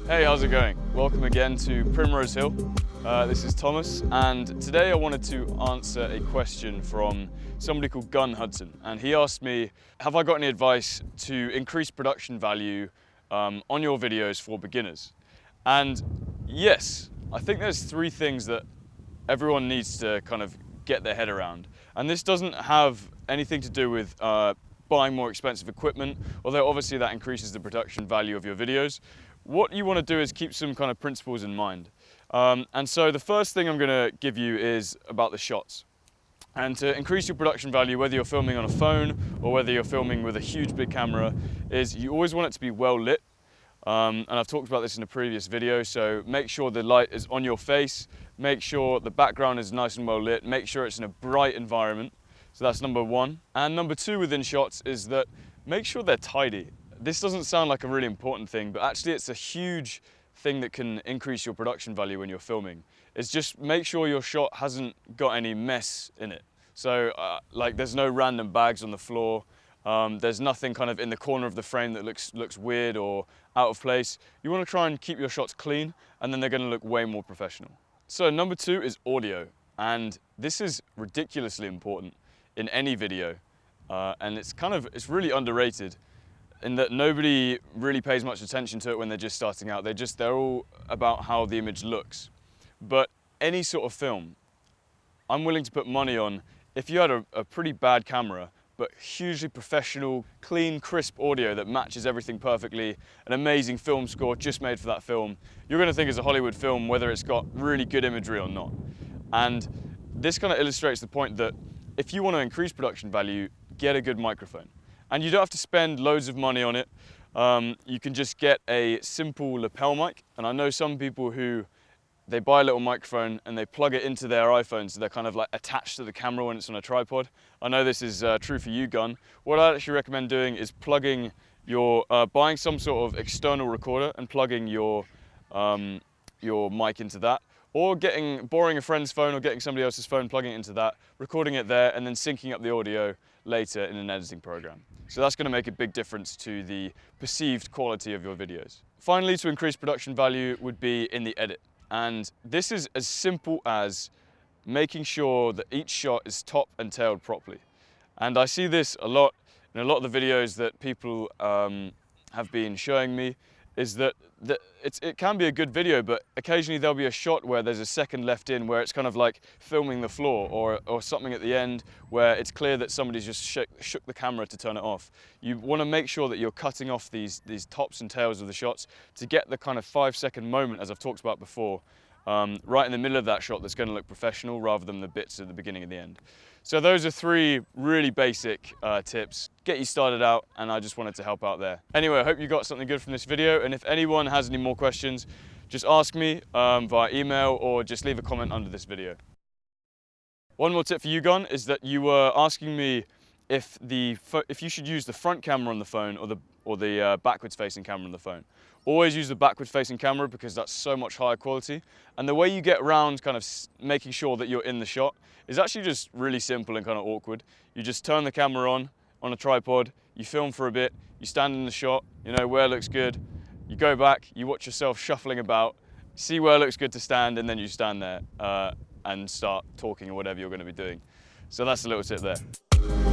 Hey, how's it going? Welcome again to Primrose Hill. This is Thomas, and today I wanted to answer a question from somebody called Gun Hudson. And he asked me, have I got any advice to increase production value on your videos for beginners? And yes, I think there's three things that everyone needs to kind of get their head around. And this doesn't have anything to do with buying more expensive equipment, although obviously that increases the production value of your videos. What you want to do is keep some kind of principles in mind. And so the first thing I'm going to give you is about the shots. And to increase your production value, whether you're filming on a phone or whether you're filming with a huge big camera, is you always want it to be well lit. And I've talked about this in a previous video, so make sure the light is on your face, make sure the background is nice and well lit, make sure it's in a bright environment. So that's number one. And number two within shots is that make sure they're tidy. This doesn't sound like a really important thing, but actually it's a huge thing that can increase your production value when you're filming. It's just make sure your shot hasn't got any mess in it. So like there's no random bags on the floor, there's nothing kind of in the corner of the frame that looks weird or out of place. You want to try and keep your shots clean, and then they're going to look way more professional. So number two is audio, and this is ridiculously important in any video, and it's really underrated, in that nobody really pays much attention to it when they're just starting out. They're all about how the image looks. But any sort of film, I'm willing to put money on, if you had a pretty bad camera, but hugely professional, clean, crisp audio that matches everything perfectly, an amazing film score just made for that film, you're gonna think it's a Hollywood film whether it's got really good imagery or not. And this kind of illustrates the point that if you want to increase production value, get a good microphone. And you don't have to spend loads of money on it. You can just get a simple lapel mic. And I know some people who, they buy a little microphone and they plug it into their iPhone, so they're kind of like attached to the camera when it's on a tripod. I know this is true for you, Gun. What I actually recommend doing is plugging buying some sort of external recorder and plugging your mic into that. Or borrowing a friend's phone or getting somebody else's phone, plugging it into that, recording it there, and then syncing up the audio later in an editing program. So that's going to make a big difference to the perceived quality of your videos. Finally, to increase production value would be in the edit. And this is as simple as making sure that each shot is top and tailed properly. And I see this a lot in a lot of the videos that people have been showing me, is that it can be a good video, but occasionally there'll be a shot where there's a second left in where it's kind of like filming the floor, or something at the end where it's clear that somebody's just shook the camera to turn it off. You want to make sure that you're cutting off these tops and tails of the shots to get the kind of 5-second moment, as I've talked about before, right in the middle of that shot that's going to look professional rather than the bits at the beginning and the end. So those are three really basic tips. Get you started out, and I just wanted to help out there. Anyway, I hope you got something good from this video, and if anyone has any more questions, just ask me via email or just leave a comment under this video. One more tip for you, Gun, is that you were asking me if you should use the front camera on the phone or the backwards facing camera on the phone. Always use the backwards facing camera because that's so much higher quality. And the way you get around kind of making sure that you're in the shot is actually just really simple and kind of awkward. You just turn the camera on a tripod, you film for a bit, you stand in the shot, you know where it looks good, you go back, you watch yourself shuffling about, see where it looks good to stand, and then you stand there and start talking or whatever you're going to be doing. So that's a little tip there.